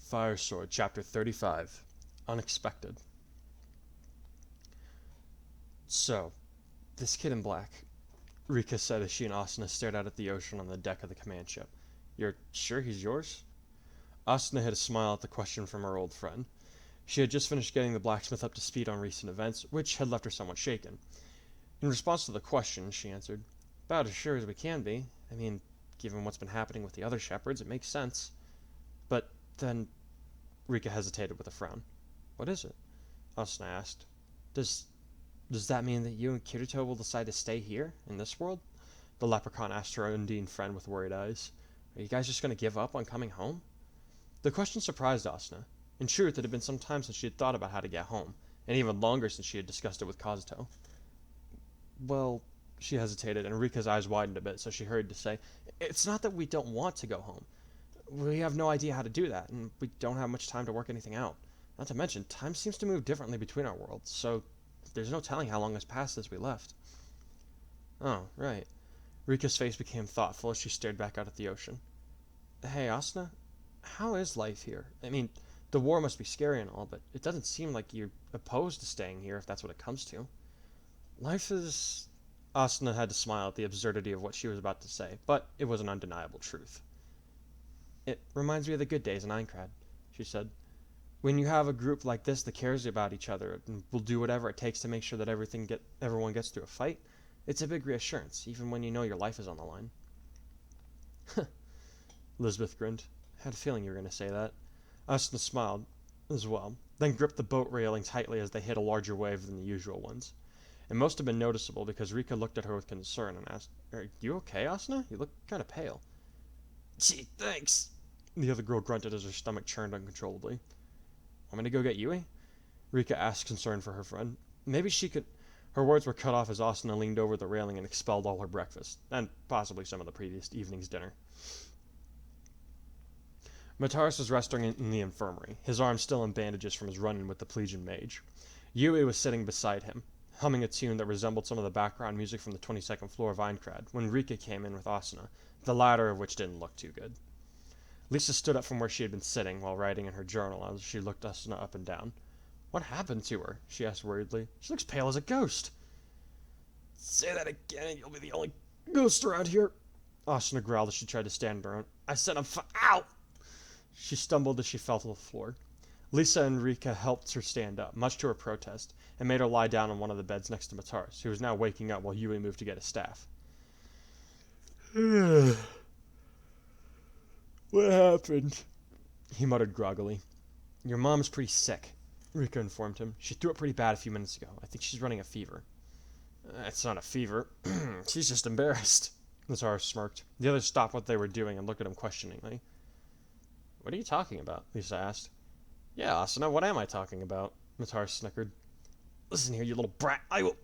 Fire Sword, Chapter 35. Unexpected. So, this kid in black, Rika said as she and Asuna stared out at the ocean on the deck of the command ship. You're sure he's yours? Asuna hid a smile at the question from her old friend. She had just finished getting the blacksmith up to speed on recent events, which had left her somewhat shaken. In response to the question, she answered, About as sure as we can be. I mean, given what's been happening with the other shepherds, it makes sense. But then, Rika hesitated with a frown. What is it? Asuna asked. Does that mean that you and Kirito will decide to stay here, in this world? The leprechaun asked her Undine friend with worried eyes. Are you guys just going to give up on coming home? The question surprised Asuna. In truth, it had been some time since she had thought about how to get home, and even longer since she had discussed it with Kazuto. Well, she hesitated, and Rika's eyes widened a bit, so she hurried to say, It's not that we don't want to go home. We have no idea how to do that, and we don't have much time to work anything out. Not to mention, time seems to move differently between our worlds, so there's no telling how long has passed since we left. Oh, right. Rika's face became thoughtful as she stared back out at the ocean. Hey, Asuna, how is life here? I mean, the war must be scary and all, but it doesn't seem like you're opposed to staying here if that's what it comes to. Life is... Asuna had to smile at the absurdity of what she was about to say, but it was an undeniable truth. It reminds me of the good days in Aincrad, she said. When you have a group like this that cares about each other and will do whatever it takes to make sure that everyone gets through a fight, it's a big reassurance, even when you know your life is on the line. Elizabeth grinned. I had a feeling you were going to say that. Asuna smiled as well, then gripped the boat railing tightly as they hit a larger wave than the usual ones. It must have been noticeable because Rika looked at her with concern and asked, Are you okay, Asuna? You look kind of pale. Gee, thanks. The other girl grunted as her stomach churned uncontrollably. Want me to go get Yui? Rika asked, concerned for her friend. Maybe she could... Her words were cut off as Asuna leaned over the railing and expelled all her breakfast, and possibly some of the previous evening's dinner. Mataris was resting in the infirmary, his arm still in bandages from his run-in with the Plesian mage. Yui was sitting beside him, humming a tune that resembled some of the background music from the 22nd floor of Aincrad, when Rika came in with Asuna, the latter of which didn't look too good. Lisa stood up from where she had been sitting while writing in her journal as she looked Asuna up and down. What happened to her? She asked worriedly. She looks pale as a ghost. Say that again and you'll be the only ghost around here. Asuna growled as she tried to stand her own. I said Ow! She stumbled as she fell to the floor. Lisa and Rika helped her stand up, much to her protest, and made her lie down on one of the beds next to Mataris, who was now waking up while Yui moved to get his staff. What happened? He muttered groggily. Your mom's pretty sick, Rika informed him. She threw up pretty bad a few minutes ago. I think she's running a fever. It's not a fever. She's just embarrassed. Mataris smirked. The others stopped what they were doing and looked at him questioningly. What are you talking about? Lisa asked. Yeah, Asuna, what am I talking about? Mataris snickered. Listen here, you little brat. I will...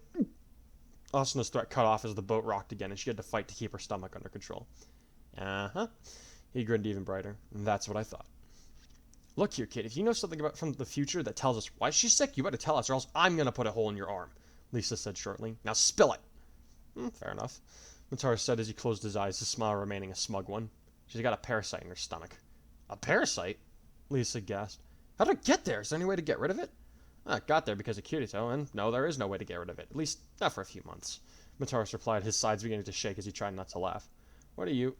Asuna's threat cut off as the boat rocked again and she had to fight to keep her stomach under control. Uh-huh. He grinned even brighter. That's what I thought. Look here, kid, if you know something about from the future that tells us why she's sick, you better tell us or else I'm going to put a hole in your arm, Lisa said shortly. Now spill it. Fair enough, Mataris said as he closed his eyes, his smile remaining a smug one. She's got a parasite in her stomach. A parasite? Lisa gasped. How did it get there? Is there any way to get rid of it? It got there because of Kirito, and no, there is no way to get rid of it. At least, not for a few months. Mataris replied, his sides beginning to shake as he tried not to laugh. What are you...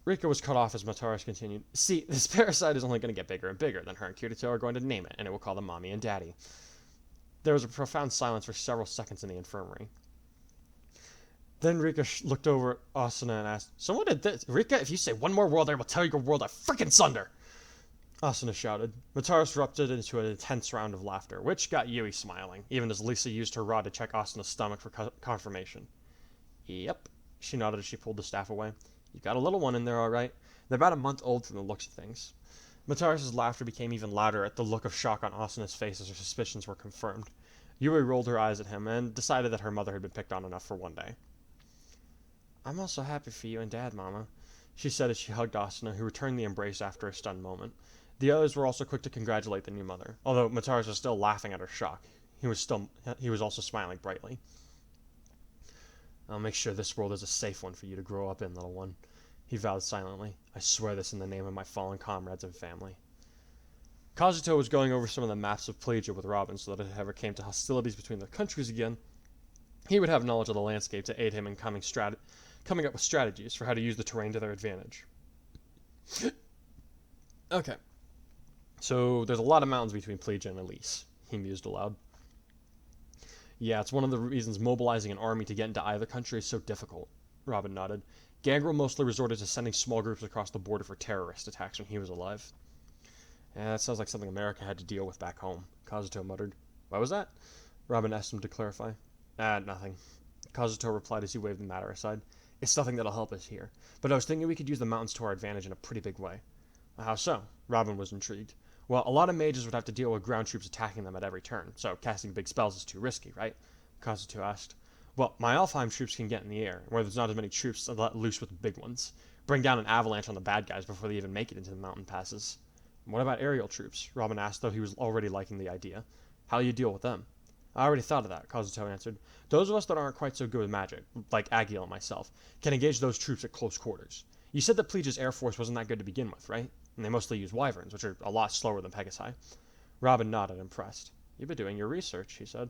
Rika was cut off as Mataris continued. See, this parasite is only going to get bigger and bigger. Then her and Kirito are going to name it, and it will call them Mommy and Daddy. There was a profound silence for several seconds in the infirmary. Then Rika looked over at Asuna and asked, So what did this... Rika, if you say one more word, I will tell your world a frickin' sunder! Asuna shouted. Mataris erupted into an intense round of laughter, which got Yui smiling, even as Lisa used her rod to check Asuna's stomach for confirmation. Yep, she nodded as she pulled the staff away. You got a little one in there, all right. They're about a month old from the looks of things. Mataris' laughter became even louder at the look of shock on Asuna's face as her suspicions were confirmed. Yui rolled her eyes at him and decided that her mother had been picked on enough for one day. I'm also happy for you and Dad, Mama, she said as she hugged Asuna, who returned the embrace after a stunned moment. The others were also quick to congratulate the new mother, although Mataris was still laughing at her shock. He was also smiling brightly. I'll make sure this world is a safe one for you to grow up in, little one, he vowed silently. I swear this in the name of my fallen comrades and family. Kazuto was going over some of the maps of Plegia with Robin so that if it ever came to hostilities between their countries again, he would have knowledge of the landscape to aid him in coming up with strategies for how to use the terrain to their advantage. Okay. So, there's a lot of mountains between Plegia and Elise, he mused aloud. Yeah, it's one of the reasons mobilizing an army to get into either country is so difficult, Robin nodded. Gangrel mostly resorted to sending small groups across the border for terrorist attacks when he was alive. Yeah, that sounds like something America had to deal with back home, Kazuto muttered. What was that? Robin asked him to clarify. Nothing. Kazuto replied as he waved the matter aside. It's nothing that'll help us here, but I was thinking we could use the mountains to our advantage in a pretty big way. How so? Robin was intrigued. Well, a lot of mages would have to deal with ground troops attacking them at every turn, so casting big spells is too risky, right? Kazuto asked. Well, my Alfheim troops can get in the air, where there's not as many troops to let loose with the big ones. Bring down an avalanche on the bad guys before they even make it into the mountain passes. What about aerial troops? Robin asked, though he was already liking the idea. How do you deal with them? I already thought of that, Kazuto answered. Those of us that aren't quite so good with magic, like Agiel and myself, can engage those troops at close quarters. You said that Plegia's air force wasn't that good to begin with, right? And they mostly use wyverns, which are a lot slower than Pegasi. Robin nodded, impressed. You've been doing your research, he said.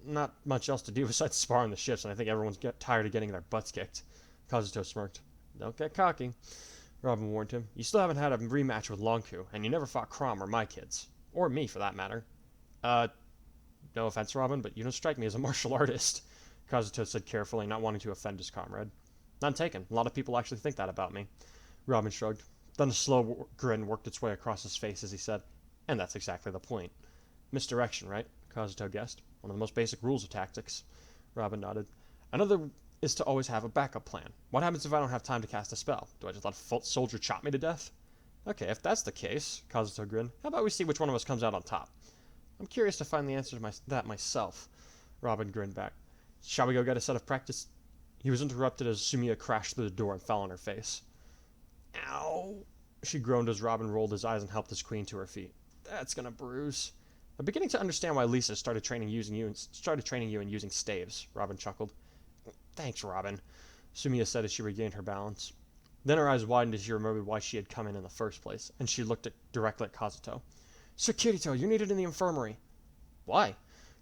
Not much else to do besides spar on the ships, and I think everyone's tired of getting their butts kicked. Kazuto smirked. Don't get cocky, Robin warned him. You still haven't had a rematch with Longku, and you never fought Crom or my kids. Or me, for that matter. No offense, Robin, but you don't strike me as a martial artist, Kazuto said carefully, not wanting to offend his comrade. None taken. A lot of people actually think that about me. Robin shrugged. Then a slow grin worked its way across his face as he said, and that's exactly the point. Misdirection, right? Kazuto guessed. One of the most basic rules of tactics. Robin nodded. Another is to always have a backup plan. What happens if I don't have time to cast a spell? Do I just let a soldier chop me to death? Okay, if that's the case, Kazuto grinned, how about we see which one of us comes out on top? I'm curious to find the answer to that myself. Robin grinned back. Shall we go get a set of practice? He was interrupted as Sumiya crashed through the door and fell on her face. Ow! She groaned as Robin rolled his eyes and helped his queen to her feet. That's gonna bruise. I'm beginning to understand why Lisa started training you in using staves, Robin chuckled. Thanks, Robin, Sumiya said as she regained her balance. Then her eyes widened as she remembered why she had come in the first place, and she looked directly at Kazuto. Sir Kirito, you're needed in the infirmary. Why?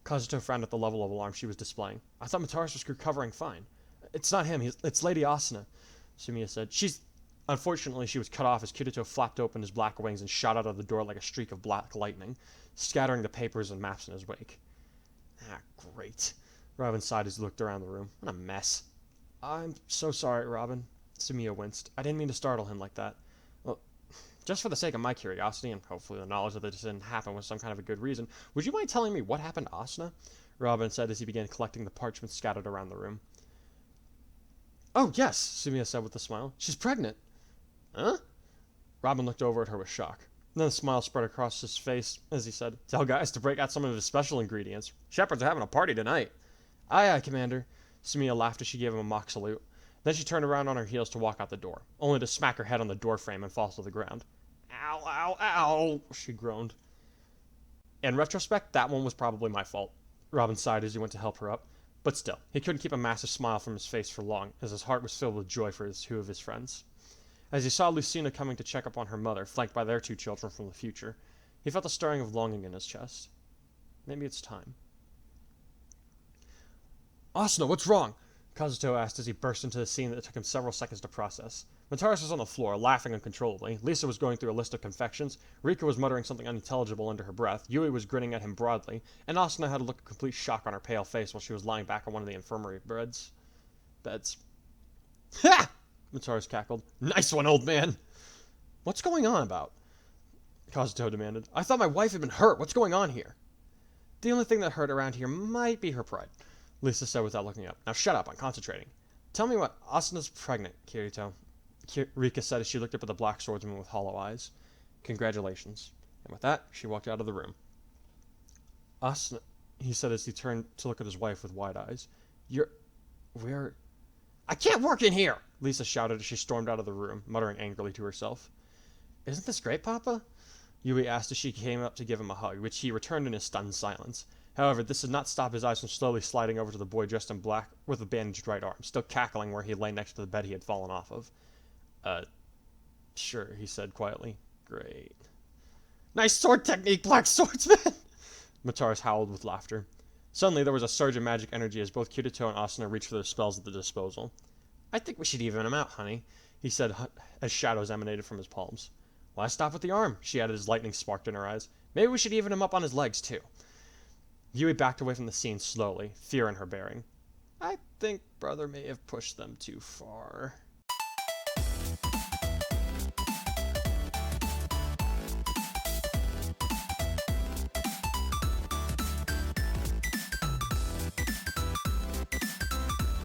Kazuto frowned at the level of alarm she was displaying. I thought Mataris was recovering fine. It's not him, it's Lady Asuna, Sumiya said. Unfortunately, she was cut off as Kirito flapped open his black wings and shot out of the door like a streak of black lightning, scattering the papers and maps in his wake. Great. Robin sighed as he looked around the room. What a mess. I'm so sorry, Robin, Sumiya winced. I didn't mean to startle him like that. Well, just for the sake of my curiosity, and hopefully the knowledge that this didn't happen with some kind of a good reason, would you mind telling me what happened to Asuna? Robin said as he began collecting the parchments scattered around the room. Oh, yes, Sumiya said with a smile. She's pregnant. Huh? Robin looked over at her with shock. Then a smile spread across his face as he said, Tell guys to break out some of his special ingredients. Shepherds are having a party tonight. Aye, aye, Commander. Sumiya laughed as she gave him a mock salute. Then she turned around on her heels to walk out the door, only to smack her head on the doorframe and fall to the ground. Ow, ow, ow, she groaned. In retrospect, that one was probably my fault. Robin sighed as he went to help her up. But still, he couldn't keep a massive smile from his face for long, as his heart was filled with joy for two of his friends. As he saw Lucina coming to check up on her mother, flanked by their two children from the future, he felt a stirring of longing in his chest. Maybe it's time. Asuna, what's wrong? Kazuto asked as he burst into the scene that took him several seconds to process. Mataris was on the floor, laughing uncontrollably. Lisa was going through a list of confections. Rika was muttering something unintelligible under her breath. Yui was grinning at him broadly. And Asuna had a look of complete shock on her pale face while she was lying back on one of the infirmary beds. Ha! Mataris cackled. Nice one, old man! What's going on about? Kazuto demanded. I thought my wife had been hurt. What's going on here? The only thing that hurt around here might be her pride, Lisa said without looking up. Now shut up, I'm concentrating. Tell me what, Asuna's pregnant, Kirito, Rika said as she looked up at the black swordsman with hollow eyes. Congratulations. And with that, she walked out of the room. Asuna, he said as he turned to look at his wife with wide eyes. Where? I can't work in here! Lisa shouted as she stormed out of the room, muttering angrily to herself. Isn't this great, Papa? Yui asked as she came up to give him a hug, which he returned in a stunned silence. However, this did not stop his eyes from slowly sliding over to the boy dressed in black with a bandaged right arm, still cackling where he lay next to the bed he had fallen off of. Sure, he said quietly. Great. Nice sword technique, Black Swordsman! Mataris howled with laughter. Suddenly, there was a surge of magic energy as both Kirito and Asuna reached for their spells at the disposal. I think we should even him out, honey, he said as shadows emanated from his palms. Why stop with the arm? She added as lightning sparked in her eyes. Maybe we should even him up on his legs, too. Yui backed away from the scene slowly, fear in her bearing. I think brother may have pushed them too far.